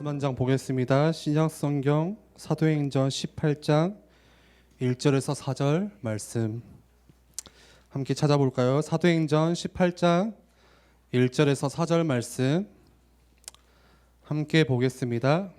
말씀 한 장 보겠습니다. 신약성경 사도행전 18장 1절에서 4절 말씀 함께 찾아볼까요? 사도행전 18장 1절에서 4절 말씀 함께 보겠습니다.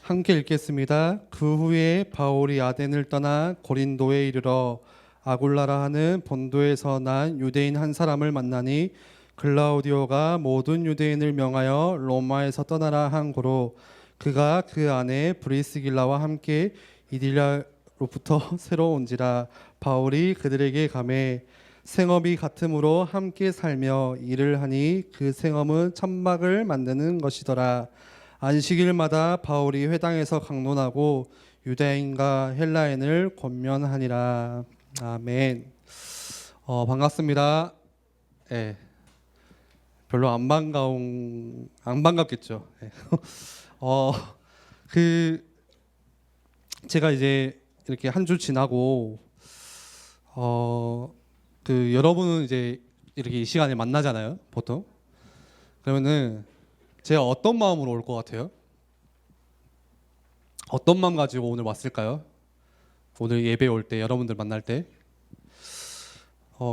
함께 읽겠습니다. 그 후에 바울이 아덴을 떠나 고린도에 이르러 아굴라라 하는 본도에서 난 유대인 한 사람을 만나니 글라우디오가 모든 유대인을 명하여 로마에서 떠나라 한 고로 그가 그 안에 브리스길라와 함께 이딜리아로부터 새로 온지라. 바울이 그들에게 가매 생업이 같음으로 함께 살며 일을 하니 그 생업은 천막을 만드는 것이더라. 안식일마다 바울이 회당에서 강론하고 유대인과 헬라인을 권면하니라. 아멘. 반갑습니다. 예. 별로 안 반갑겠죠. 예. 제가 이제 이렇게 한 주 지나고 여러분은 이제 이렇게 이 시간에 만나잖아요, 보통. 그러면은 제가 어떤 마음으로 올 것 같아요? 어떤 마음 가지고 오늘 왔을까요? 오늘 예배 올 때, 여러분들 만날 때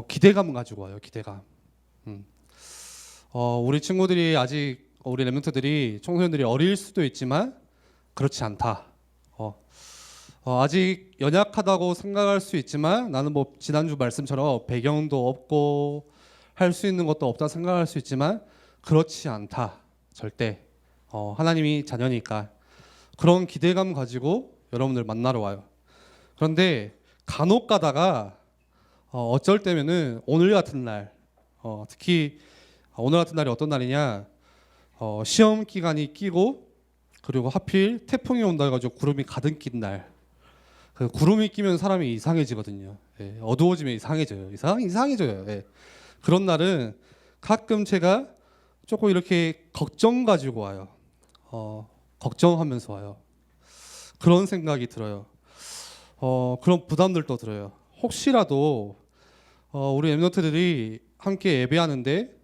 기대감 가지고 와요. 기대감. 우리 친구들이 아직 우리 랩런트들이 청소년들이 어릴 수도 있지만 그렇지 않다. 아직 연약하다고 생각할 수 있지만 나는 뭐 지난주 말씀처럼 배경도 없고 할 수 있는 것도 없다 생각할 수 있지만 그렇지 않다. 절대. 하나님이 자녀니까 그런 기대감 가지고 여러분들 만나러 와요. 그런데 간혹 가다가 어쩔 때면은 오늘 같은 날, 특히 오늘 같은 날이 어떤 날이냐, 시험 기간이 끼고 그리고 하필 태풍이 온다 해가지고 구름이 가득 낀 날. 그 구름이 끼면 사람이 이상해지거든요. 예, 어두워지면 이상해져요. 이상해져요. 예. 그런 날은 가끔 제가 조금 이렇게 걱정 가지고 와요. 걱정하면서 와요. 그런 생각이 들어요. 그런 부담들도 들어요. 혹시라도 우리 엠너트들이 함께 예배하는데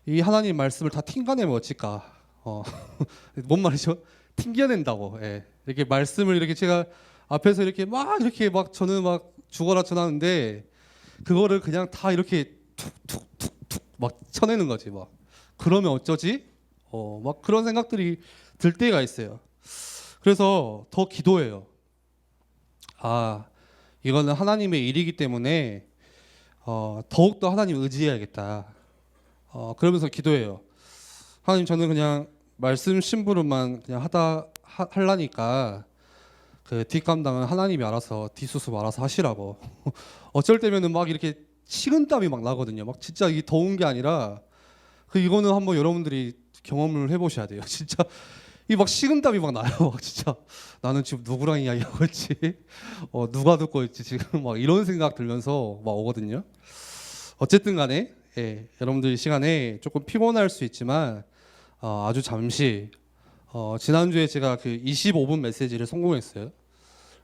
이 하나님 말씀을 다 튕겨내면 어쩔까? 뭔 말이죠? 튕겨낸다고. 예. 이렇게 말씀을 이렇게 제가 앞에서 이렇게 막 저는 막 죽어라 전하는데 그거를 그냥 다 이렇게 툭툭툭툭 막 쳐내는 거지 막. 그러면 어쩌지? 막 그런 생각들이 들 때가 있어요. 그래서 더 기도해요. 이거는 하나님의 일이기 때문에 더욱더 하나님 의지해야겠다. 그러면서 기도해요. 하나님, 저는 그냥 말씀 심부름만 그냥 하려니까 그 뒷감당은 하나님이 알아서 뒷수습 알아서 하시라고. 어쩔 때면은 막 이렇게 식은땀이 막 나거든요. 막 진짜 이게 더운 게 아니라 이거는 한번 여러분들이 경험을 해보셔야 돼요. 진짜 이 막 식은땀이 막 나요. 막 진짜 나는 지금 누구랑 이야기하고 있지? 누가 듣고 있지? 지금 막 이런 생각 들면서 막 오거든요. 어쨌든 간에 여러분들 시간에 조금 피곤할 수 있지만 아주 잠시 지난주에 제가 그 25분 메시지를 성공했어요.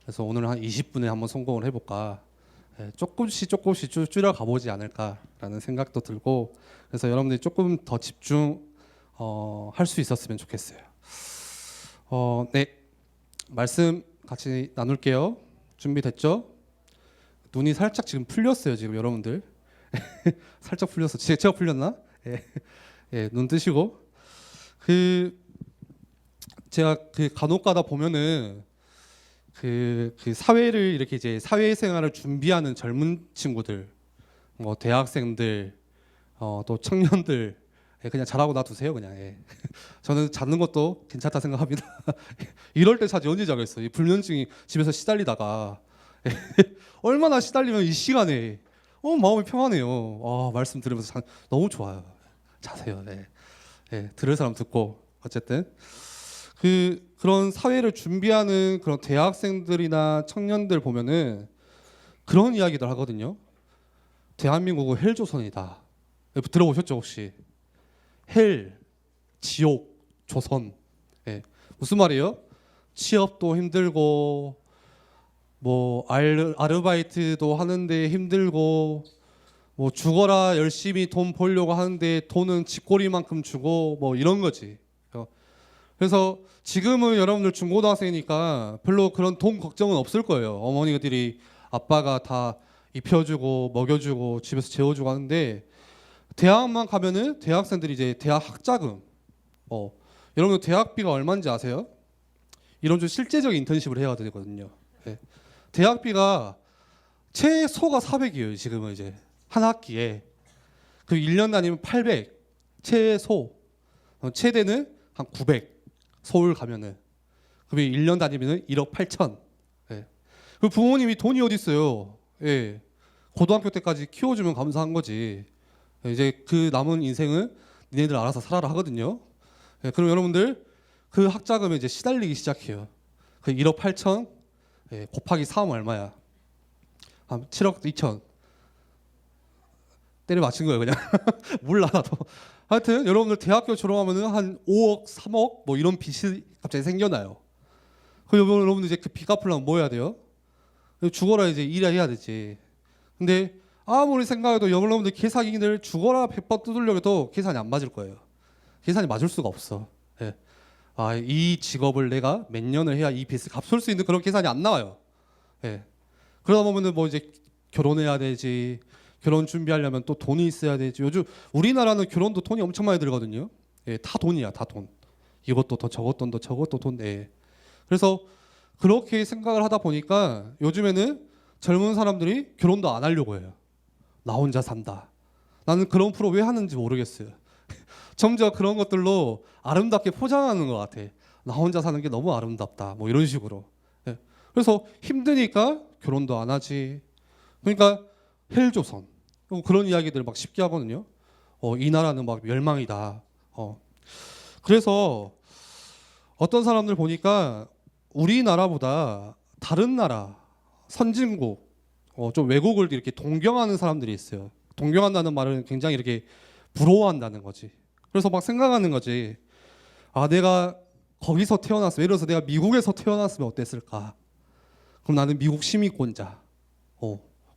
그래서 오늘 한 20분에 한번 성공을 해볼까. 조금씩 줄여 가보지 않을까라는 생각도 들고, 그래서 여러분들이 조금 더 집중 할 수 있었으면 좋겠어요. 네, 말씀 같이 나눌게요. 준비됐죠? 눈이 살짝 지금 풀렸어요. 지금 여러분들 살짝 풀렸어. 제가 풀렸나? 눈 뜨시고. 제가 간혹 가다 보면은 그 사회를 이렇게 이제 사회생활을 준비하는 젊은 친구들, 뭐 대학생들, 또 청년들 그냥 잘하고 놔두세요 그냥. 저는 자는 것도 괜찮다 생각합니다. 이럴 때 자지 언제 자겠어? 이 불면증이 집에서 시달리다가 얼마나 시달리면 이 시간에 마음이 평안해요. 말씀 들으면서 너무 좋아요. 자세요. 들을 사람 듣고. 어쨌든 그런 사회를 준비하는 그런 대학생들이나 청년들 보면은 그런 이야기들 하거든요. 대한민국은 헬조선이다. 들어보셨죠 혹시? 헬, 지옥, 조선. 무슨 말이에요? 취업도 힘들고 뭐 아르바이트도 하는데 힘들고 뭐 죽어라 열심히 돈 벌려고 하는데 돈은 쥐꼬리만큼 주고 뭐 이런 거지. 그래서 지금은 여러분들 중고등학생이니까 별로 그런 돈 걱정은 없을 거예요. 어머니들이 아빠가 다 입혀주고 먹여주고 집에서 재워주고 하는데 대학만 가면은 대학생들이 이제 대학 학자금 여러분 대학비가 얼마인지 아세요? 이런 좀 실제적인 인턴십을 해야 되거든요. 네. 대학비가 최소가 400이에요. 지금은 이제 한 학기에 그 1년 다니면 800 최소 최대는 한 900 서울 가면은 그럼 1년 다니면은 1억 8천. 예. 그 부모님이 돈이 어디 있어요? 예. 고등학교 때까지 키워주면 감사한 거지. 이제 그 남은 인생은 니네들 알아서 살아라 하거든요. 예. 그럼 여러분들 그 학자금에 이제 시달리기 시작해요. 그 1억 8천 곱하기 4하면 얼마야? 한 7억 2천. 때려 맞춘 거예요 그냥. 몰라 나도. 하여튼 여러분들 대학교 졸업하면은 한 5억 3억 뭐 이런 빚이 갑자기 생겨나요. 그럼 여러분들 이제 그 빚 갚으려면 뭐 해야 돼요? 죽어라 이제 일해야 되지. 근데 아무리 생각해도 여러분들 계산기를 죽어라 100번 두들려고 해도 계산이 안 맞을 거예요. 계산이 맞을 수가 없어. 예. 이 직업을 내가 몇 년을 해야 이 빚을 갚을 수 있는 그런 계산이 안 나와요. 예. 그러다 보면은 뭐 이제 결혼해야 되지. 결혼 준비하려면 또 돈이 있어야 되지. 요즘 우리나라는 결혼도 돈이 엄청 많이 들거든요. 예, 다 돈이야, 다 돈. 이것도 더 저것도 더 저것도 돈. 예. 그래서 그렇게 생각을 하다 보니까 요즘에는 젊은 사람들이 결혼도 안 하려고 해요. 나 혼자 산다. 나는 그런 프로 왜 하는지 모르겠어요. 점점 그런 것들로 아름답게 포장하는 것 같아. 나 혼자 사는 게 너무 아름답다. 뭐 이런 식으로. 예. 그래서 힘드니까 결혼도 안 하지. 그러니까 헬조선 그런 이야기들 막 쉽게 하거든요. 이 나라는 막 멸망이다. 그래서 어떤 사람들 보니까 우리나라보다 다른 나라 선진국 좀 외국을 이렇게 동경하는 사람들이 있어요. 동경한다는 말은 굉장히 이렇게 부러워한다는 거지. 그래서 막 생각하는 거지. 내가 거기서 태어났어. 예를 들어서 내가 미국에서 태어났으면 어땠을까? 그럼 나는 미국 시민권자.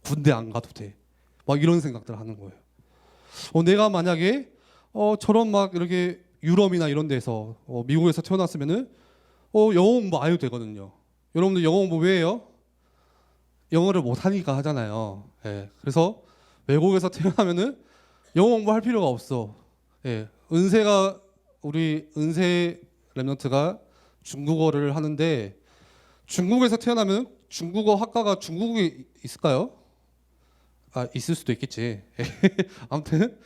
군대 안 가도 돼. 막 이런 생각들 하는 거예요. 내가 만약에 저런 막 이렇게 유럽이나 이런 데서 미국에서 태어났으면은 영어 공부 안 해도 되거든요. 여러분들 영어 공부 왜 해요? 영어를 못 하니까 하잖아요. 예. 그래서 외국에서 태어나면은 영어 공부할 필요가 없어. 예. 우리 은세 랩런트가 중국어를 하는데 중국에서 태어나면 중국어 학과가 중국에 있을까요? 있을 수도 있겠지. 아무튼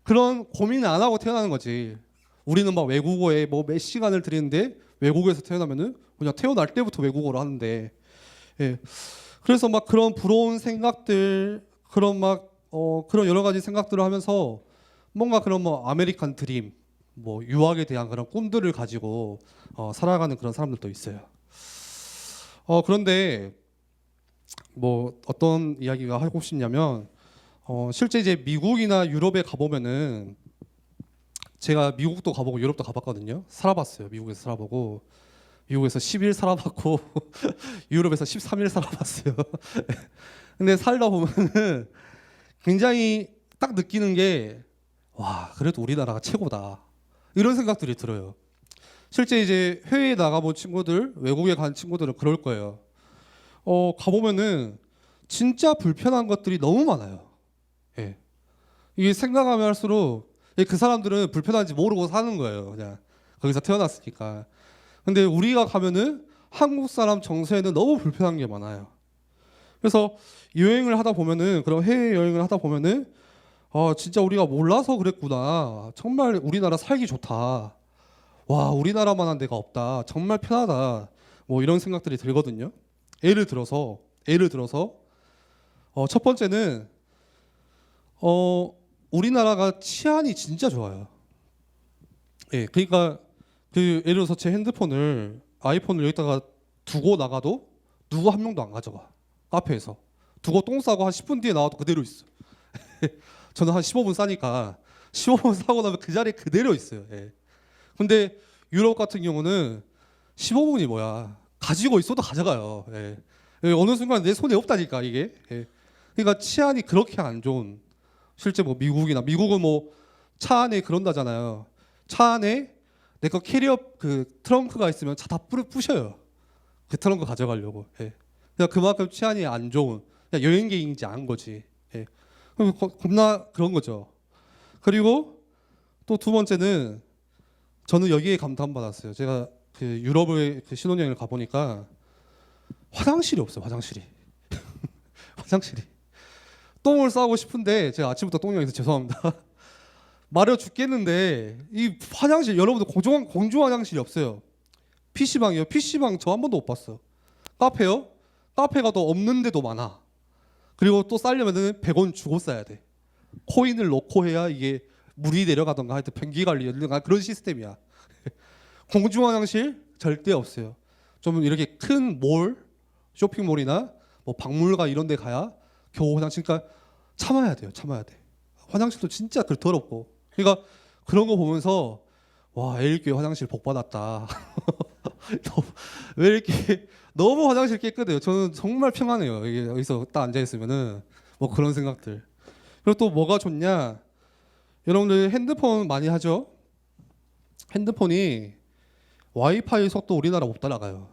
그런 고민을 안 하고 태어나는 거지. 우리는 막 외국어에 뭐 몇 시간을 들이는데 외국에서 태어나면은 그냥 태어날 때부터 외국어를 하는데. 예. 그래서 막 그런 부러운 생각들, 그런 그런 여러 가지 생각들을 하면서 뭔가 그런 뭐 아메리칸 드림, 뭐 유학에 대한 그런 꿈들을 가지고 살아가는 그런 사람들도 있어요. 그런데 뭐 어떤 이야기가 하고 싶냐면 실제 이제 미국이나 유럽에 가보면은 제가 미국도 가보고 유럽도 가봤거든요. 살아봤어요. 미국에서 살아보고 미국에서 10일 살아봤고 유럽에서 13일 살아봤어요. 근데 살다 보면은 굉장히 딱 느끼는 게 와, 그래도 우리나라가 최고다. 이런 생각들이 들어요. 실제 이제 해외에 나가본 친구들, 외국에 간 친구들은 그럴 거예요. 가보면은 진짜 불편한 것들이 너무 많아요. 예. 이게 생각하면 할수록 그 사람들은 불편한지 모르고 사는 거예요. 그냥 거기서 태어났으니까. 근데 우리가 가면은 한국 사람 정서에는 너무 불편한 게 많아요. 그래서 여행을 하다 보면은 그런 해외 여행을 하다 보면은 진짜 우리가 몰라서 그랬구나. 정말 우리나라 살기 좋다. 와, 우리나라만한 데가 없다. 정말 편하다. 뭐 이런 생각들이 들거든요. 예를 들어서 첫 번째는 우리나라가 치안이 진짜 좋아요. 예, 그러니까 예를 들어서 제 핸드폰을 아이폰을 여기다가 두고 나가도 누구 한 명도 안 가져가. 카페에서 두고 똥 싸고 한 10분 뒤에 나와도 그대로 있어. 저는 한 15분 싸니까 15분 싸고 나면 그 자리에 그대로 있어요. 예. 근데 유럽 같은 경우는 15분이 뭐야? 가지고 있어도 가져가요. 예. 예, 어느 순간 내 손에 없다니까 이게. 예. 그러니까 치안이 그렇게 안 좋은 실제 뭐 미국은 뭐 차 안에 그런다잖아요. 차 안에 내 거 캐리어 그 트렁크가 있으면 차 다 부셔요. 그 트렁크 가져가려고. 예. 그러니까 그만큼 치안이 안 좋은 그냥 여행객인지 안 거지. 예. 그럼 겁나 그런 거죠. 그리고 또 두 번째는 저는 여기에 감탄받았어요. 제가 그 유럽을 그 신혼여행을 가보니까 화장실이 없어요. 화장실이. 화장실이. 똥을 싸고 싶은데 제가 아침부터 똥이어서 죄송합니다. 마려 죽겠는데 이 화장실 여러분들 공중 화장실이 없어요. PC방이요. PC방 저 한 번도 못 봤어. 카페요. 카페가 더 없는 데도 많아. 그리고 또 싸려면은 100원 주고 싸야 돼. 코인을 넣고 해야 이게 물이 내려가던가 하여튼 변기 관리 그런 시스템이야. 공중 화장실 절대 없어요. 좀 이렇게 큰 몰, 쇼핑몰이나 뭐 박물관 이런 데 가야 겨우 화장실. 그러니까 참아야 돼요. 참아야 돼. 화장실도 진짜 더럽고. 그러니까 그런 거 보면서 와, 에일교회 화장실 복 받았다. 왜 이렇게 너무 화장실 깨끗해요. 저는 정말 평안해요. 이게 여기서 딱 앉아 있으면은 뭐 그런 생각들. 그리고 또 뭐가 좋냐? 여러분들 핸드폰 많이 하죠? 핸드폰이 와이파이 속도 우리나라 못 따라가요.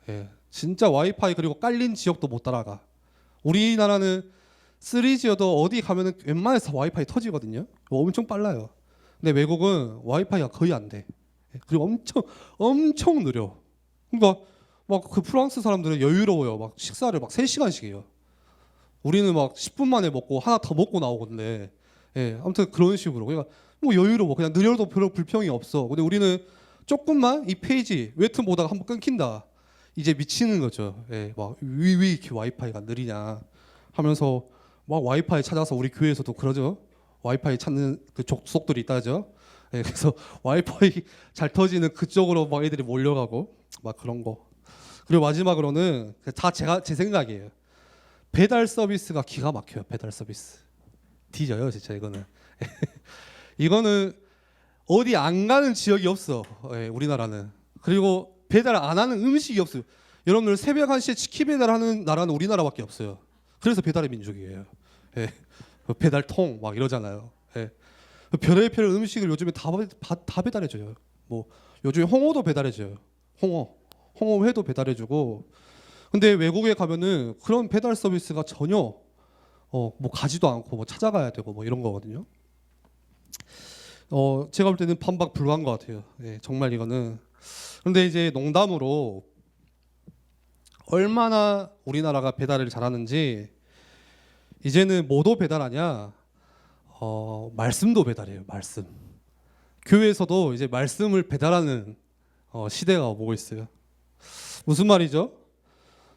예, 진짜 와이파이 그리고 깔린 지역도 못 따라가. 우리나라는 3G여도 어디 가면은 웬만해서 와이파이 터지거든요. 엄청 빨라요. 근데 외국은 와이파이가 거의 안 돼. 그리고 엄청 느려. 그러니까 막 그 프랑스 사람들은 여유로워요. 막 식사를 막 3시간씩 해요. 우리는 막 10분 만에 먹고 하나 더 먹고 나오거든요. 예, 아무튼 그런 식으로. 그러니까 뭐 여유로워. 그냥 느려도 별로 불평이 없어. 근데 우리는 조금만 이 페이지 웹툰 보다가 한번 끊긴다. 이제 미치는 거죠. 예, 막왜 이렇게 와이파이가 느리냐 하면서 막 와이파이 찾아서 우리 교회에서도 그러죠. 와이파이 찾는 그 족속들이 있다죠. 예, 그래서 와이파이 잘 터지는 그쪽으로 막 애들이 몰려가고 막 그런 거. 그리고 마지막으로는 다 제 생각이에요. 배달 서비스가 기가 막혀요. 배달 서비스 뒤져요 진짜 이거는. 이거는 어디 안 가는 지역이 없어. 예, 우리나라는. 그리고 배달 안 하는 음식이 없어요. 여러분들 새벽 1시에 치킨 배달하는 나라는 우리나라밖에 없어요. 그래서 배달의 민족이에요. 예, 배달통 막 이러잖아요. 예, 별의별 음식을 요즘에 다 배달해줘요. 뭐 요즘에 홍어도 배달해줘요. 홍어회도 배달해주고. 근데 외국에 가면은 그런 배달 서비스가 전혀 뭐 가지도 않고 뭐 찾아가야 되고 뭐 이런 거거든요. 제가 볼 때는 반박 불가한 것 같아요. 예, 정말 이거는. 그런데 이제 농담으로 얼마나 우리나라가 배달을 잘하는지 이제는 뭐도 배달하냐? 말씀도 배달해요. 말씀. 교회에서도 이제 말씀을 배달하는 시대가 오고 있어요. 무슨 말이죠?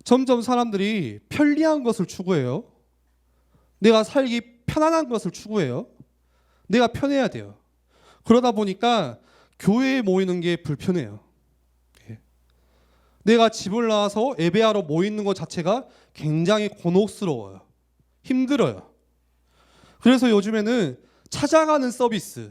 점점 사람들이 편리한 것을 추구해요. 내가 살기 편안한 것을 추구해요. 내가 편해야 돼요. 그러다 보니까 교회에 모이는 게 불편해요. 내가 집을 나와서 예배하러 모이는 것 자체가 굉장히 곤혹스러워요. 힘들어요. 그래서 요즘에는 찾아가는 서비스,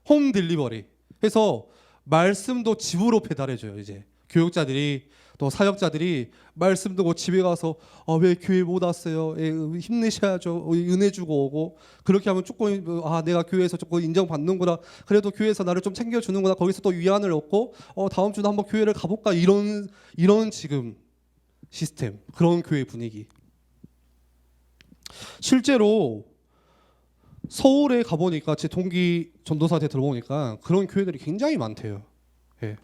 홈 딜리버리 해서 말씀도 집으로 배달해줘요. 이제 교육자들이 또 사역자들이 말씀 듣고 집에 가서 왜 교회 못 왔어요? 힘내셔야죠. 은혜 주고 오고. 그렇게 하면 조금 내가 교회에서 조금 인정받는구나. 그래도 교회에서 나를 좀 챙겨주는구나. 거기서 또 위안을 얻고 다음 주도 한번 교회를 가볼까. 이런 지금 시스템, 그런 교회 분위기. 실제로 서울에 가보니까 제 동기 전도사한테 들어보니까 그런 교회들이 굉장히 많대요. 예.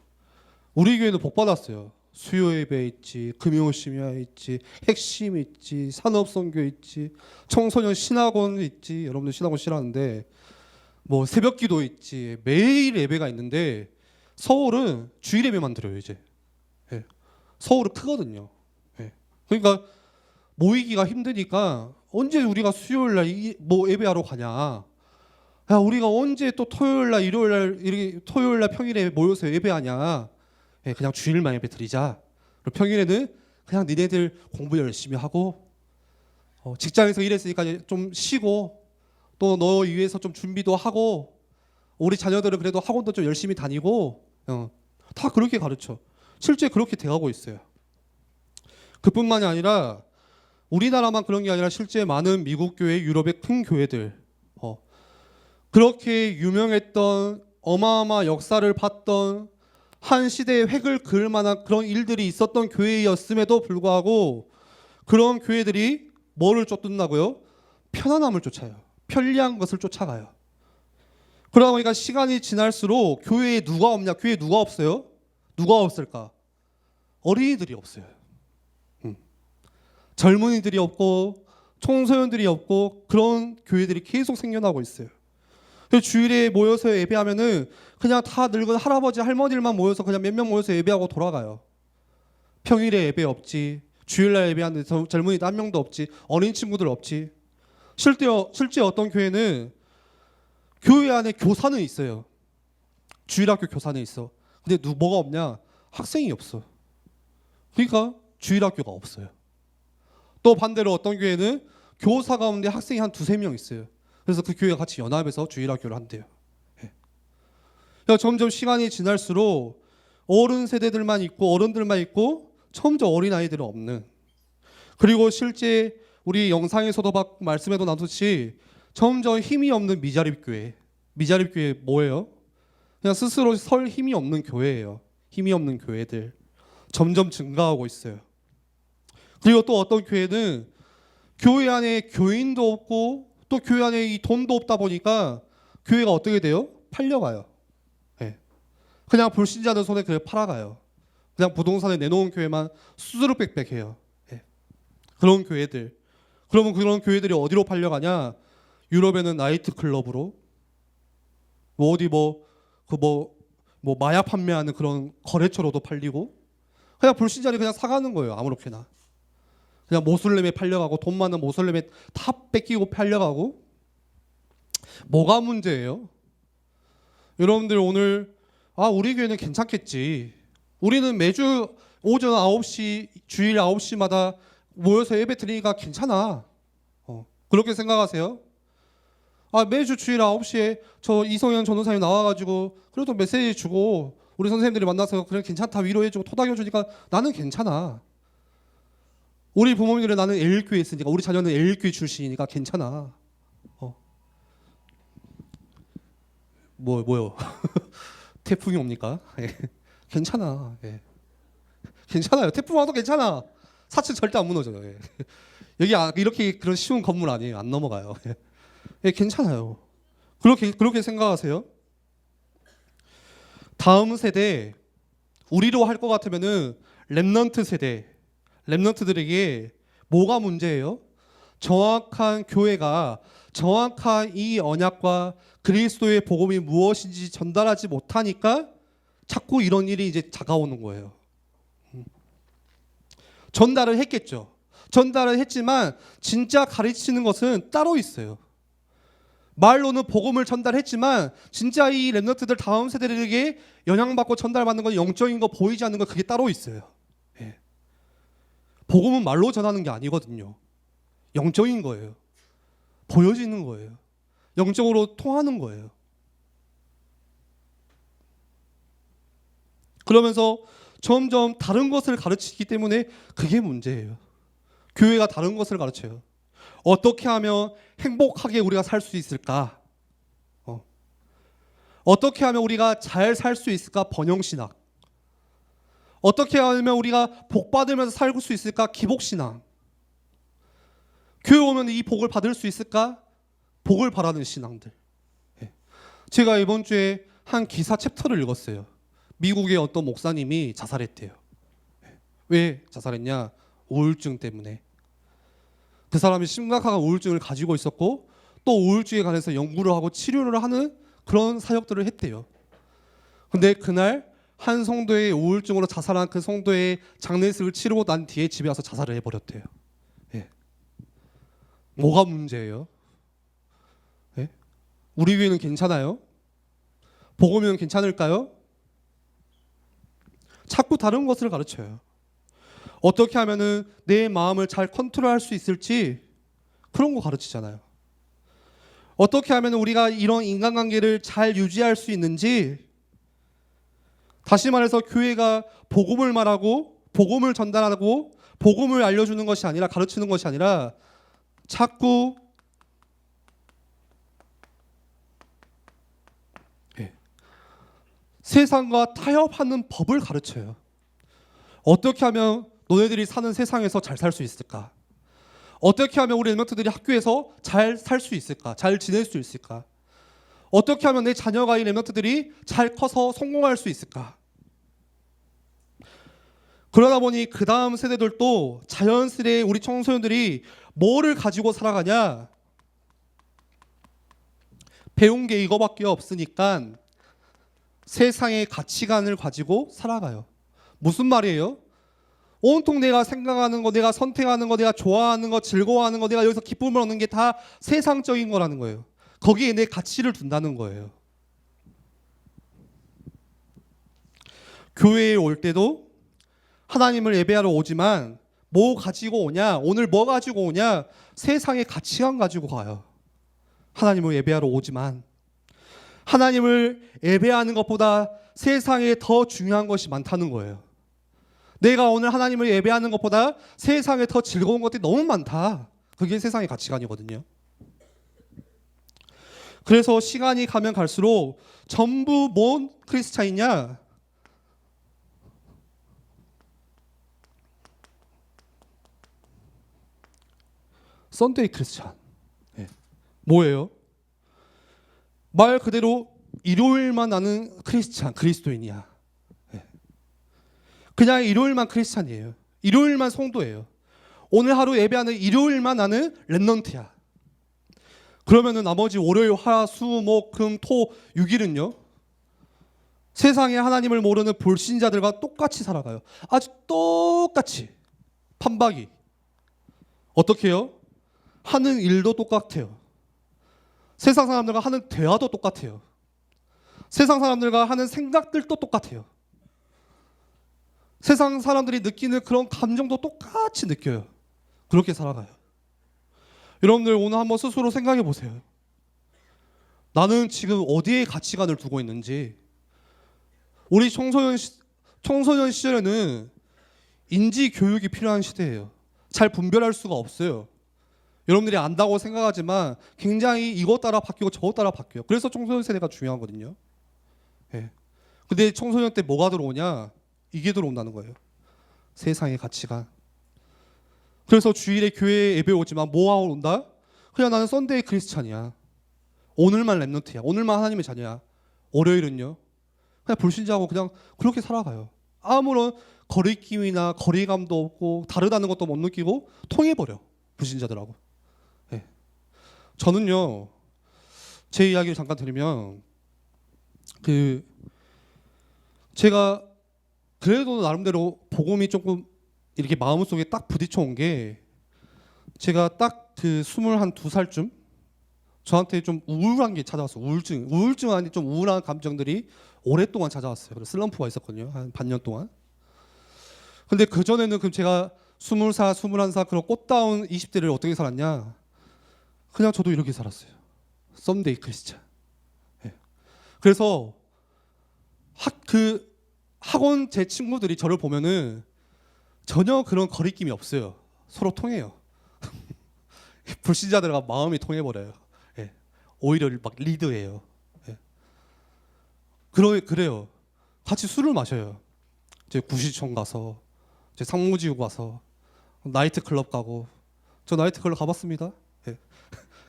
우리 교회는 복 받았어요. 수요 예배 있지, 금요 심야 있지, 핵심 있지, 산업선교 있지, 청소년 신학원 있지. 여러분들 신학원 싫어하는데 뭐 새벽기도 있지. 매일 예배가 있는데 서울은 주일 예배만 드려요 이제. 예. 서울은 크거든요. 예. 그러니까 모이기가 힘드니까 언제 우리가 수요일날 뭐 예배하러 가냐? 야, 우리가 언제 또 토요일날, 일요일날 이렇게 토요일날 평일에 모여서 예배하냐? 예, 그냥 주일만 예배 드리자. 그리고 평일에는 그냥 니네들 공부 열심히 하고 직장에서 일했으니까 좀 쉬고 또 너 위해서 좀 준비도 하고 우리 자녀들은 그래도 학원도 좀 열심히 다니고 다 그렇게 가르쳐. 실제 그렇게 돼가고 있어요. 그뿐만이 아니라 우리나라만 그런 게 아니라 실제 많은 미국 교회, 유럽의 큰 교회들, 그렇게 유명했던 어마어마 역사를 봤던 한 시대의 획을 그을 만한 그런 일들이 있었던 교회였음에도 불구하고 그런 교회들이 뭐를 쫓는다고요? 편안함을 쫓아요. 편리한 것을 쫓아가요. 그러다 보니까 시간이 지날수록 교회에 누가 없냐? 교회에 누가 없어요? 누가 없을까? 어린이들이 없어요. 젊은이들이 없고 청소년들이 없고 그런 교회들이 계속 생겨나고 있어요. 주일에 모여서 예배하면은 그냥 다 늙은 할아버지 할머니들만 모여서 그냥 몇 명 모여서 예배하고 돌아가요. 평일에 예배 없지. 주일날 예배하는데 젊은이도 한 명도 없지. 어린 친구들 없지. 실제 어떤 교회는 교회 안에 교사는 있어요. 주일학교 교사는 있어. 근데 뭐가 없냐? 학생이 없어. 그러니까 주일학교가 없어요. 또 반대로 어떤 교회는 교사 가운데 학생이 한 두세 명 있어요. 그래서 그 교회가 같이 연합해서 주일학교를 한대요. 그러니까 점점 시간이 지날수록 어른 세대들만 있고 어른들만 있고 점점 어린아이들은 없는, 그리고 실제 우리 영상에서도 말씀해도 나눴듯이 점점 힘이 없는 미자립 교회. 미자립 교회 뭐예요? 그냥 스스로 설 힘이 없는 교회예요. 힘이 없는 교회들 점점 증가하고 있어요. 그리고 또 어떤 교회는 교회 안에 교인도 없고 또 교회 안에 이 돈도 없다 보니까 교회가 어떻게 돼요? 팔려가요. 그냥 불신자들 손에 그냥 팔아가요. 그냥 부동산에 내놓은 교회만 수수료 빽빽해요. 그런 교회들. 그러면 그런 교회들이 어디로 팔려가냐? 유럽에는 나이트 클럽으로, 마약 판매하는 그런 거래처로도 팔리고, 그냥 불신자들이 그냥 사가는 거예요. 아무렇게나. 그냥 모슬렘에 팔려가고, 돈 많은 모슬렘에 다 뺏기고 팔려가고. 뭐가 문제예요? 여러분들 오늘 우리 교회는 괜찮겠지. 우리는 매주 오전 9시, 주일 9시마다 모여서 예배 드리니까 괜찮아. 그렇게 생각하세요? 매주 주일 9시에 저 이성현 전도사님 나와가지고 그래도 메시지 주고 우리 선생님들이 만나서 그냥 괜찮다 위로해주고 토닥여주니까 나는 괜찮아. 우리 부모님들은 나는 L교회 있으니까, 우리 자녀는 L교회 출신이니까 괜찮아. 뭐요? 태풍이 옵니까? 괜찮아. 괜찮아요. 태풍 와도 괜찮아. 4층 절대 안 무너져요. 여기 이렇게 그런 쉬운 건물 아니에요. 안 넘어가요. 괜찮아요. 그렇게 생각하세요? 다음 세대, 우리로 할 것 같으면은 렘넌트 세대, 렘넌트들에게 뭐가 문제예요? 정확한 교회가 정확한 이 언약과 그리스도의 복음이 무엇인지 전달하지 못하니까 자꾸 이런 일이 이제 다가오는 거예요. 전달을 했겠죠. 전달을 했지만 진짜 가르치는 것은 따로 있어요. 말로는 복음을 전달했지만 진짜 이 렘넌트들 다음 세대들에게 영향받고 전달받는 건 영적인 거 보이지 않는 거 그게 따로 있어요. 복음은 말로 전하는 게 아니거든요. 영적인 거예요. 보여지는 거예요. 영적으로 통하는 거예요. 그러면서 점점 다른 것을 가르치기 때문에 그게 문제예요. 교회가 다른 것을 가르쳐요. 어떻게 하면 행복하게 우리가 살 수 있을까? 어떻게 하면 우리가 잘 살 수 있을까? 번영신학. 어떻게 하면 우리가 복 받으면서 살 수 있을까? 기복신앙. 교회 오면 이 복을 받을 수 있을까? 복을 바라는 신앙들. 제가 이번 주에 한 기사 챕터를 읽었어요. 미국의 어떤 목사님이 자살했대요. 왜 자살했냐? 우울증 때문에. 그 사람이 심각한 우울증을 가지고 있었고 또 우울증에 관해서 연구를 하고 치료를 하는 그런 사역들을 했대요. 근데 그날 한 성도의 우울증으로 자살한 그 성도의 장례식을 치르고 난 뒤에 집에 와서 자살을 해버렸대요. 뭐가 문제예요? 우리 교회는 괜찮아요? 복음이면 괜찮을까요? 자꾸 다른 것을 가르쳐요. 어떻게 하면은 내 마음을 잘 컨트롤할 수 있을지 그런 거 가르치잖아요. 어떻게 하면 우리가 이런 인간관계를 잘 유지할 수 있는지, 다시 말해서 교회가 복음을 말하고 복음을 전달하고 복음을 알려주는 것이 아니라, 가르치는 것이 아니라 자꾸 세상과 타협하는 법을 가르쳐요. 어떻게 하면 너네들이 사는 세상에서 잘 살 수 있을까? 어떻게 하면 우리 랩런트들이 학교에서 잘 살 수 있을까? 잘 지낼 수 있을까? 어떻게 하면 내 자녀가, 이 랩런트들이 잘 커서 성공할 수 있을까? 그러다 보니 그 다음 세대들도 자연스레 우리 청소년들이 뭐를 가지고 살아가냐? 배운 게 이거밖에 없으니까 세상의 가치관을 가지고 살아가요. 무슨 말이에요? 온통 내가 생각하는 거, 내가 선택하는 거, 내가 좋아하는 거, 즐거워하는 거, 내가 여기서 기쁨을 얻는 게 다 세상적인 거라는 거예요. 거기에 내 가치를 둔다는 거예요. 교회에 올 때도 하나님을 예배하러 오지만 뭐 가지고 오냐? 오늘 뭐 가지고 오냐? 세상의 가치관 가지고 가요. 하나님을 예배하러 오지만 하나님을 예배하는 것보다 세상에 더 중요한 것이 많다는 거예요. 내가 오늘 하나님을 예배하는 것보다 세상에 더 즐거운 것들이 너무 많다. 그게 세상의 가치관이거든요. 그래서 시간이 가면 갈수록 전부 뭔 크리스찬이냐? 썬데이 크리스찬. 뭐예요? 말 그대로 일요일만 나는 크리스찬, 그리스도인이야. 그냥 일요일만 크리스찬이에요. 일요일만 성도예요. 오늘 하루 예배하는 일요일만 나는 랩넌트야. 그러면은 나머지 월요일, 화, 수, 목, 금, 토, 6일은요? 세상에 하나님을 모르는 불신자들과 똑같이 살아가요. 아주 똑같이. 판박이. 어떻게 해요? 하는 일도 똑같아요. 세상 사람들과 하는 대화도 똑같아요. 세상 사람들과 하는 생각들도 똑같아요. 세상 사람들이 느끼는 그런 감정도 똑같이 느껴요. 그렇게 살아가요. 여러분들 오늘 한번 스스로 생각해 보세요. 나는 지금 어디에 가치관을 두고 있는지. 우리 청소년 시절에는 인지 교육이 필요한 시대예요. 잘 분별할 수가 없어요. 여러분들이 안다고 생각하지만 굉장히 이것 따라 바뀌고 저것 따라 바뀌어요. 그래서 청소년 세대가 중요하거든요. 근데 청소년 때 뭐가 들어오냐? 이게 들어온다는 거예요. 세상의 가치관. 그래서 주일에 교회에 예배 오지만 뭐 하고 온다? 그냥 나는 썬데이 크리스찬이야. 오늘만 랩넌트야. 오늘만 하나님의 자녀야. 월요일은요? 그냥 불신자하고 그냥 그렇게 살아가요. 아무런 거리낌이나 거리감도 없고 다르다는 것도 못 느끼고 통해버려. 불신자들하고. 저는요, 제 이야기를 잠깐 드리면, 제가 그래도 나름대로 복음이 조금 이렇게 마음속에 딱 부딪혀 온 게, 제가 딱 그 22살쯤 저한테 좀 우울한 게 찾아왔어요. 우울증 아니 좀 우울한 감정들이 오랫동안 찾아왔어요. 그래서 슬럼프가 있었거든요. 한 반년 동안. 근데 그 전에는 그럼 제가 20살, 21살 그런 꽃다운 20대를 어떻게 살았냐? 그냥 저도 이렇게 살았어요. 썸데이 크리스찬. 그래서 학원 제 친구들이 저를 보면은 전혀 그런 거리낌이 없어요. 서로 통해요. 불신자들과 마음이 통해버려요. 오히려 막 리드해요. 그래요. 같이 술을 마셔요. 제 구시청 가서, 제 상무지구 가서, 나이트 클럽 가고. 저 나이트 클럽 가봤습니다.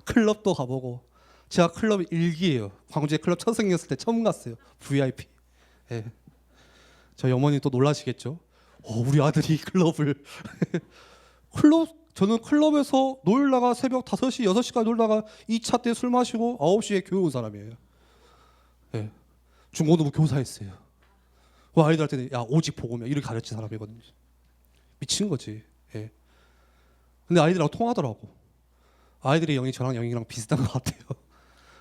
클럽도 가보고. 제가 클럽 일기예요. 광주에 클럽 처음 생겼을 때 처음 갔어요. VIP. 저희 어머니 또 놀라시겠죠. 우리 아들이 클럽을 저는 클럽에서 놀다가 새벽 5시, 6시까지 놀다가 2차 때 술 마시고 9시에 교회 온 사람이에요. 중고등부 교사했어요. 그 아이들한테는 야 오직 복음이야 이렇게 가르친 사람이거든요. 미친 거지. 근데 아이들하고 통하더라고. 아이들의 영이 저랑 영이랑 비슷한 것 같아요.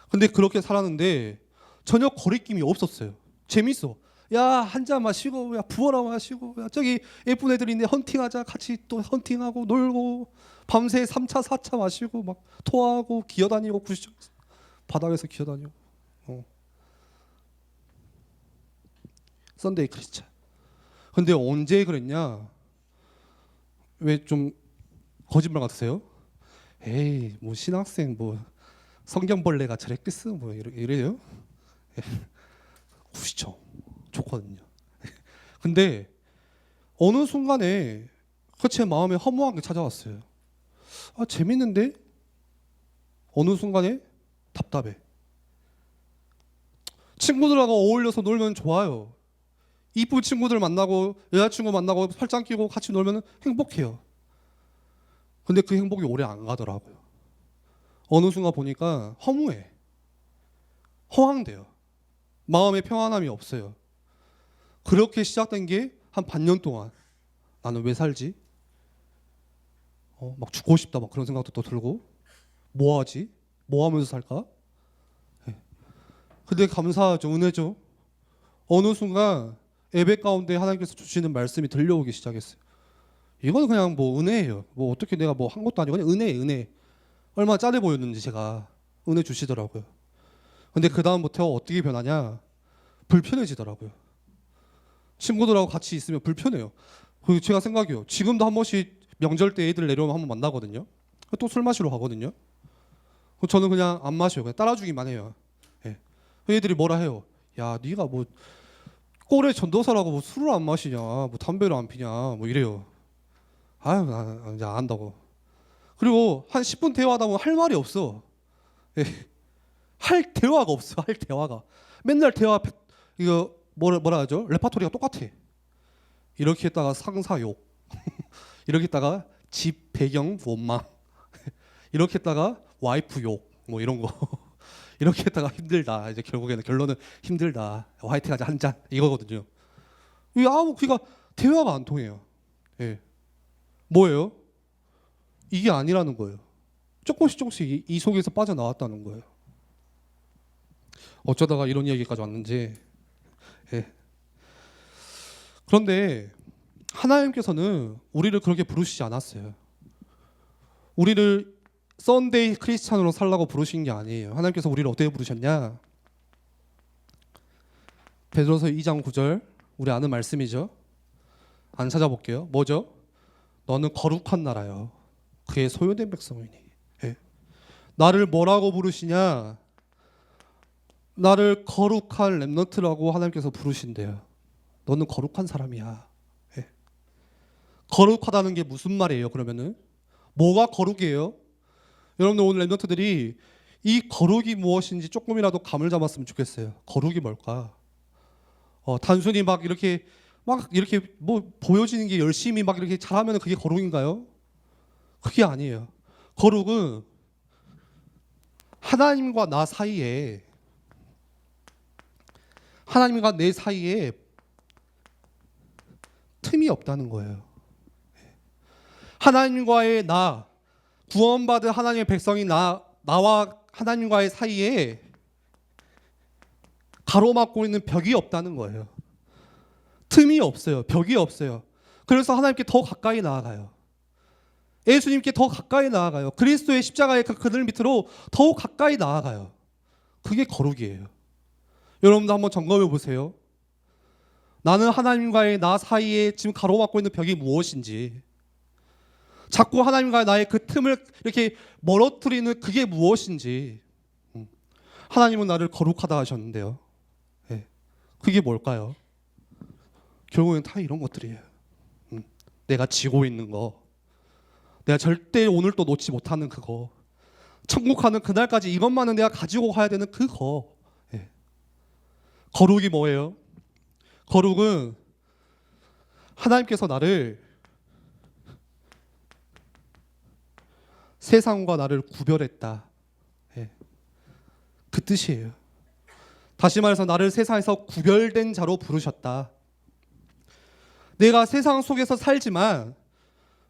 근데 그렇게 살았는데 전혀 거리낌이 없었어요. 재밌어. 야 한 잔 마시고, 야 부어라 마시고, 야 저기 예쁜 애들이 있네 헌팅하자 같이 또 헌팅하고 놀고 밤새 3차 4차 마시고 막 토하고 기어다니고 바닥에서 기어다니고. 썬데이 크리스찬. 근데 언제 그랬냐? 왜 좀 거짓말 같으세요? 에이, 뭐 신학생 뭐 성경벌레가 저랬겠어 뭐 이래요? 구시죠. 좋거든요. 근데 어느 순간에 그 제 마음에 허무한 게 찾아왔어요. 아, 재밌는데 어느 순간에 답답해. 친구들하고 어울려서 놀면 좋아요. 이쁜 친구들 만나고 여자친구 만나고 팔짱 끼고 같이 놀면 행복해요. 근데 그 행복이 오래 안 가더라고요. 어느 순간 보니까 허무해. 허황돼요. 마음에 평안함이 없어요. 그렇게 시작된 게 한 반년 동안 나는 왜 살지? 막 죽고 싶다 막 그런 생각도 또 들고 뭐 하지? 뭐 하면서 살까? 예. 근데 감사하죠. 은혜죠. 어느 순간 예배 가운데 하나님께서 주시는 말씀이 들려오기 시작했어요. 이건 그냥 뭐 은혜예요. 뭐 어떻게 내가 뭐 한 것도 아니고 그냥 은혜. 얼마나 짜릿 보였는지 제가 은혜 주시더라고요. 근데 그 다음부터 어떻게 변하냐? 불편해지더라고요. 친구들하고 같이 있으면 불편해요. 그리고 제가 생각해요. 지금도 한 번씩 명절 때 애들 내려오면 한번 만나거든요. 또 술 마시러 가거든요. 저는 그냥 안 마셔요. 그냥 따라주기만 해요. 예. 애들이 뭐라 해요. 야, 네가 뭐 꼴에 전도사라고 뭐 술을 안 마시냐, 뭐 담배를 안 피냐, 뭐 이래요. 아유, 나 이제 안 한다고. 그리고 한 10분 대화하다 보면 할 말이 없어. 예. 할 대화가 없어. 할 대화가. 맨날 대화 이거 뭐라 하죠? 레파토리가 똑같아. 이렇게 했다가 상사 욕. 이렇게 했다가 집 배경 원망. 이렇게 했다가 와이프 욕. 뭐 이런 거. 이렇게 했다가 힘들다. 이제 결국에는 결론은 힘들다. 화이팅 하자 한 잔. 이거거든요. 이 아무 그러니까 대화가 안 통해요. 예. 뭐예요? 이게 아니라는 거예요. 조금씩 이 속에서 빠져나왔다는 거예요. 어쩌다가 이런 이야기까지 왔는지. 예. 그런데 하나님께서는 우리를 그렇게 부르시지 않았어요. 우리를 썬데이 크리스찬으로 살라고 부르신 게 아니에요. 하나님께서 우리를 어떻게 부르셨냐? 베드로서 2장 9절 우리 아는 말씀이죠. 안 찾아볼게요. 뭐죠? 너는 거룩한 나라요. 그의 소유된 백성이니. 예. 나를 뭐라고 부르시냐? 나를 거룩한 렘넌트라고 하나님께서 부르신대요. 너는 거룩한 사람이야. 예. 거룩하다는 게 무슨 말이에요? 그러면은 뭐가 거룩이에요? 여러분들 오늘 렘넌트들이 이 거룩이 무엇인지 조금이라도 감을 잡았으면 좋겠어요. 거룩이 뭘까? 단순히 막 이렇게 뭐 보여지는 게 열심히 막 이렇게 잘하면 그게 거룩인가요? 그게 아니에요. 거룩은 하나님과 나 사이에 하나님과 내 사이에 틈이 없다는 거예요. 하나님과의 나, 구원받은 하나님의 백성이 나와 하나님과의 사이에 가로막고 있는 벽이 없다는 거예요. 틈이 없어요. 벽이 없어요. 그래서 하나님께 더 가까이 나아가요. 예수님께 더 가까이 나아가요. 그리스도의 십자가의 그 그늘 밑으로 더 가까이 나아가요. 그게 거룩이에요. 여러분도 한번 점검해 보세요. 나는 하나님과의 나 사이에 지금 가로막고 있는 벽이 무엇인지, 자꾸 하나님과 나의 그 틈을 이렇게 멀어뜨리는 그게 무엇인지. 하나님은 나를 거룩하다 하셨는데요. 네. 그게 뭘까요? 결국엔 다 이런 것들이에요. 내가 지고 있는 거, 내가 절대 오늘 또 놓지 못하는 그거, 천국 가는 그날까지 이것만은 내가 가지고 가야 되는 그거. 네. 거룩이 뭐예요? 거룩은 하나님께서 나를 세상과 나를 구별했다. 예. 그 뜻이에요. 다시 말해서 나를 세상에서 구별된 자로 부르셨다. 내가 세상 속에서 살지만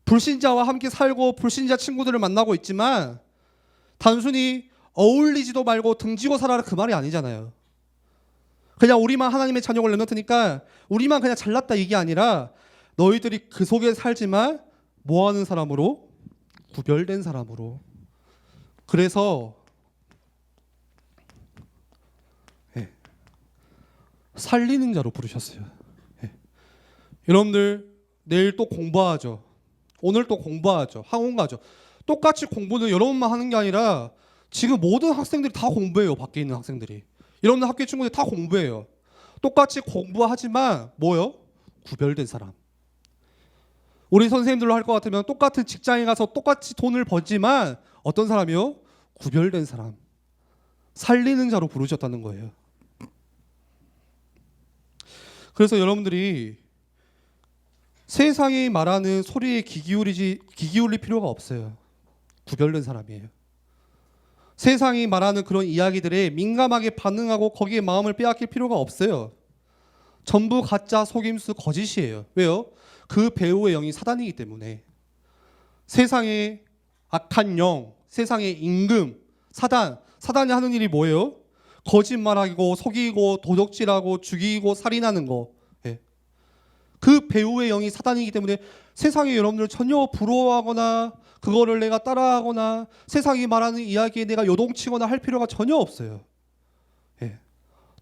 불신자와 함께 살고 불신자 친구들을 만나고 있지만 단순히 어울리지도 말고 등지고 살아라 그 말이 아니잖아요. 그냥 우리만 하나님의 자녀를 렘넌트니까 우리만 그냥 잘났다 이게 아니라 너희들이 그 속에 살지만 뭐하는 사람으로? 구별된 사람으로. 그래서 살리는 자로 부르셨어요. 여러분들 내일 또 공부하죠. 오늘 또 공부하죠. 학원 가죠. 똑같이 공부는 여러분만 하는 게 아니라 지금 모든 학생들이 다 공부해요. 밖에 있는 학생들이. 여러분들 학교 친구들이 다 공부해요. 똑같이 공부하지만 뭐요? 구별된 사람. 우리 선생님들로 할 것 같으면 똑같은 직장에 가서 똑같이 돈을 벌지만 어떤 사람이요? 구별된 사람. 살리는 자로 부르셨다는 거예요. 그래서 여러분들이 세상이 말하는 소리에 귀 기울일 필요가 없어요. 구별된 사람이에요. 세상이 말하는 그런 이야기들에 민감하게 반응하고 거기에 마음을 빼앗길 필요가 없어요. 전부 가짜, 속임수, 거짓이에요. 왜요? 그 배우의 영이 사단이기 때문에. 세상의 악한 영, 세상의 임금, 사단이 하는 일이 뭐예요? 거짓말하고 속이고 도적질하고 죽이고 살인하는 거. 예. 그 배우의 영이 사단이기 때문에 세상에 여러분들 전혀 부러워하거나 그거를 내가 따라하거나 세상이 말하는 이야기에 내가 요동치거나 할 필요가 전혀 없어요. 예.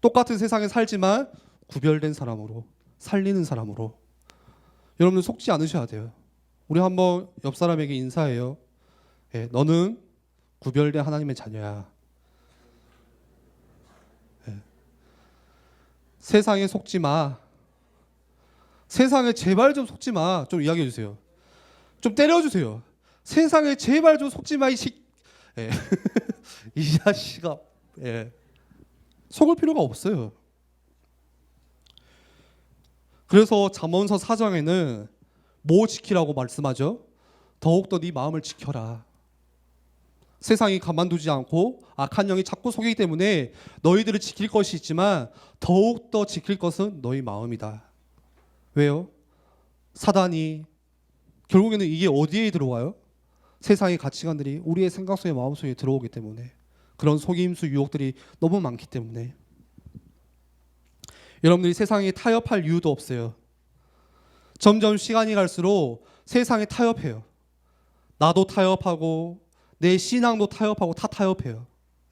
똑같은 세상에 살지만 구별된 사람으로, 살리는 사람으로. 여러분들 속지 않으셔야 돼요. 우리 한번 옆 사람에게 인사해요. 예. 너는 구별된 하나님의 자녀야. 예. 세상에 속지 마. 세상에 제발 좀 속지 마. 좀 이야기해 주세요. 좀 때려주세요. 세상에 제발 좀 속지 마. 예. 이 자식아. 예. 속을 필요가 없어요. 그래서 잠언서 4장에는 뭐 지키라고 말씀하죠? 더욱더 네 마음을 지켜라. 세상이 가만두지 않고 악한 영이 자꾸 속이기 때문에 너희들을 지킬 것이 있지만 더욱더 지킬 것은 너희 마음이다. 왜요? 사단이 결국에는 이게 어디에 들어와요? 세상의 가치관들이 우리의 생각 속에 마음 속에 들어오기 때문에 그런 속임수 유혹들이 너무 많기 때문에 여러분들이 세상에 타협할 이유도 없어요. 점점 시간이 갈수록 세상에 타협해요. 나도 타협하고 내 신앙도 타협하고 다 타협해요.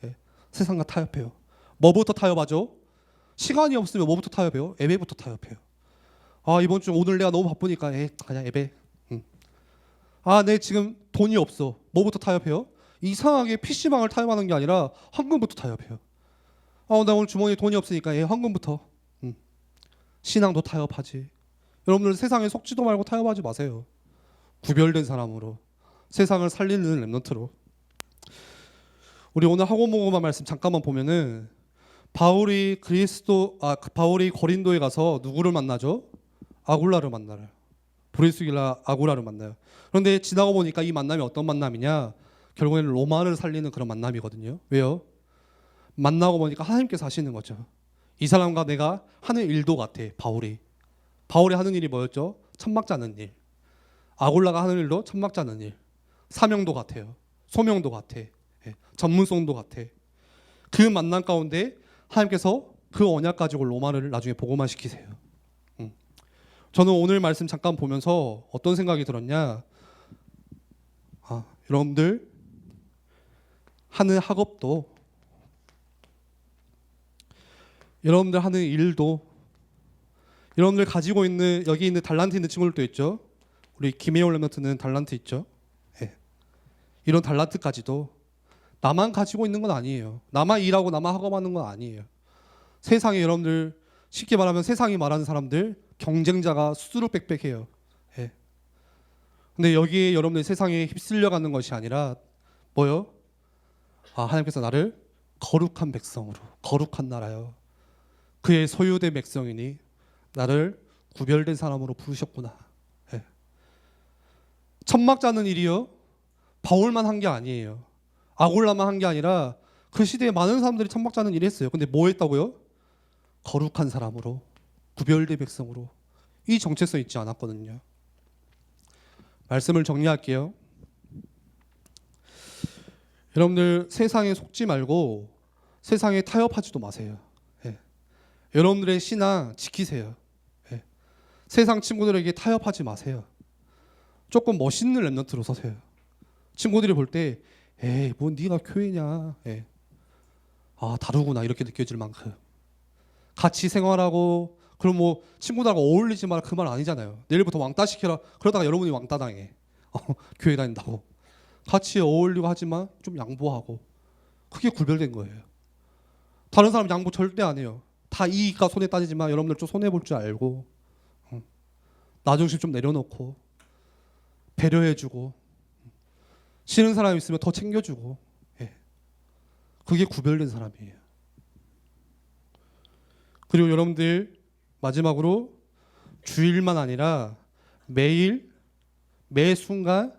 예, 세상과 타협해요. 뭐부터 타협하죠? 시간이 없으면 뭐부터 타협해요? 예배부터 타협해요. 아 이번 주 오늘 내가 너무 바쁘니까 그냥 예배. 내 지금 돈이 없어. 뭐부터 타협해요? 이상하게 PC방을 타협하는 게 아니라 헌금부터 타협해요. 나 오늘 주머니에 돈이 없으니까 헌금부터. 신앙도 타협하지. 여러분들 세상에 속지도 말고 타협하지 마세요. 구별된 사람으로 세상을 살리는 렘넌트로. 우리 오늘 학원 모고만 말씀 잠깐만 보면은 바울이 고린도에 가서 누구를 만나죠? 아굴라를 만나요. 브리스길라 아굴라를 만나요. 그런데 지나고 보니까 이 만남이 어떤 만남이냐? 결국에는 로마를 살리는 그런 만남이거든요. 왜요? 만나고 보니까 하나님께서 하시는 거죠. 이 사람과 내가 하는 일도 같아. 바울이 하는 일이 뭐였죠? 천막 짜는 일. 아굴라가 하는 일도 천막 짜는 일. 사명도 같아요. 소명도 같아. 전문성도 같아. 그 만남 가운데 하나님께서 그 언약 가지고 로마를 나중에 복음화 시키세요. 저는 오늘 말씀 잠깐 보면서 어떤 생각이 들었냐? 여러분들 하는 학업도 여러분들 하는 일도 여러분들 가지고 있는 여기 있는 달란트 있는 친구들도 있죠. 우리 김혜영 렘넌트는 달란트 있죠. 이런 달란트까지도 나만 가지고 있는 건 아니에요. 나만 일하고 나만 학업하는 건 아니에요. 세상에 여러분들 쉽게 말하면 세상이 말하는 사람들 경쟁자가 수두룩빽빽해요. 근데 여기에 여러분들 세상에 휩쓸려가는 것이 아니라 뭐요? 하나님께서 나를 거룩한 백성으로 거룩한 나라요. 그의 소유된 백성이니 나를 구별된 사람으로 부르셨구나. 천막 짜는 일이요. 바울만 한 게 아니에요. 아굴라만 한 게 아니라 그 시대에 많은 사람들이 천막 짜는 일을 했어요. 근데 뭐 했다고요? 거룩한 사람으로 구별된 백성으로. 이 정체성 있지 않았거든요. 말씀을 정리할게요. 여러분들 세상에 속지 말고 세상에 타협하지도 마세요. 여러분들의 신앙 지키세요. 세상 친구들에게 타협하지 마세요. 조금 멋있는 렘넌트로 서세요. 친구들이 볼 때 뭐 네가 교회냐. 다르구나 이렇게 느껴질 만큼. 같이 생활하고 그럼 뭐 친구들하고 어울리지 마라 그 말 아니잖아요. 내일부터 왕따 시켜라. 그러다가 여러분이 왕따 당해. 교회 다닌다고 같이 어울리고 하지만 좀 양보하고 그게 구별된 거예요. 다른 사람 양보 절대 안 해요. 다 이익과 손해 따지지만 여러분들 좀 손해 볼 줄 알고 나 중심 좀 내려놓고 배려해주고 싫은 사람 있으면 더 챙겨주고 그게 구별된 사람이에요. 그리고 여러분들 마지막으로 주일만 아니라 매일 매 순간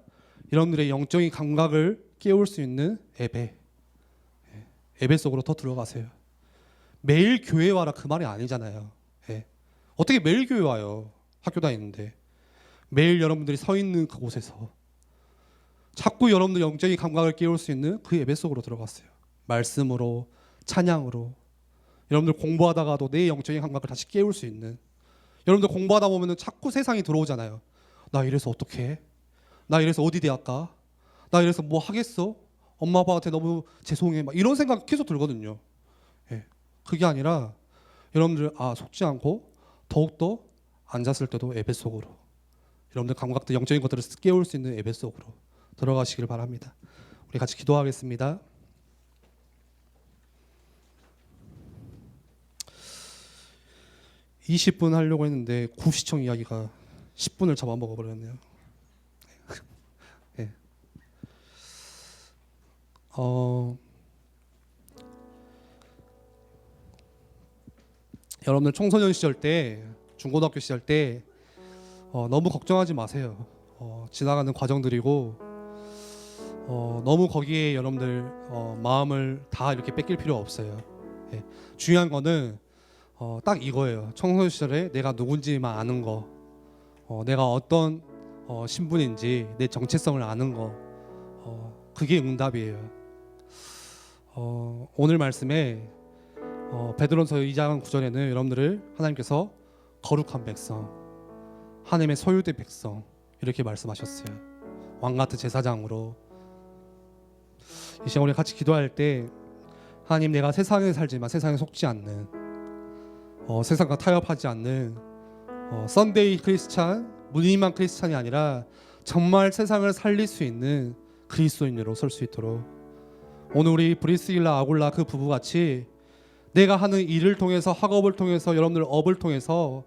여러분들의 영적인 감각을 깨울 수 있는 예배 속으로 더 들어가세요. 매일 교회 와라 그 말이 아니잖아요. 어떻게 매일 교회 와요? 학교 다니는데. 매일 여러분들이 서 있는 그곳에서 자꾸 여러분들 영적인 감각을 깨울 수 있는 그 예배 속으로 들어갔어요. 말씀으로, 찬양으로. 여러분들 공부하다가도 내 영적인 감각을 다시 깨울 수 있는. 여러분들 공부하다 보면 자꾸 세상이 들어오잖아요. 나 이래서 어떻게 해? 나 이래서 어디 대학 가? 나 이래서 뭐 하겠어? 엄마 아빠한테 너무 죄송해. 막 이런 생각 계속 들거든요. 그게 아니라 여러분들 속지 않고 더욱더 앉았을 때도 예배 속으로 여러분들 감각들 영적인 것들을 깨울 수 있는 예배 속으로 들어가시길 바랍니다. 우리 같이 기도하겠습니다. (20분) 하려고 했는데 구시청 이야기가 10분을 잡아먹어 버렸네요. 네. 여러분들 청소년 시절 때, 중고등학교 시절 때 너무 걱정하지 마세요. 지나가는 과정들이고 너무 거기에 여러분들 마음을 다 이렇게 뺏길 필요 없어요. 중요한 거는 딱 이거예요. 청소년 시절에 내가 누군지만 아는 거, 내가 어떤 신분인지 내 정체성을 아는 거, 그게 응답이에요. 오늘 말씀에 베드로전서 2장 9절에는 여러분들을 하나님께서 거룩한 백성, 하나님의 소유된 백성 이렇게 말씀하셨어요. 왕같은 제사장으로. 이 시간 우리 같이 기도할 때 하나님, 내가 세상에 살지만 세상에 속지 않는 세상과 타협하지 않는 썬데이 크리스찬, 무늬만 크리스찬이 아니라 정말 세상을 살릴 수 있는 그리스도인으로 설 수 있도록, 오늘 우리 브리스길라 아굴라 그 부부같이 내가 하는 일을 통해서, 학업을 통해서, 여러분들 업을 통해서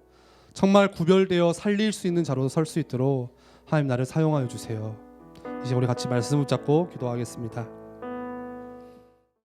정말 구별되어 살릴 수 있는 자로 설 수 있도록 하나님 나를 사용하여 주세요. 이제 우리 같이 말씀 붙잡고 기도하겠습니다.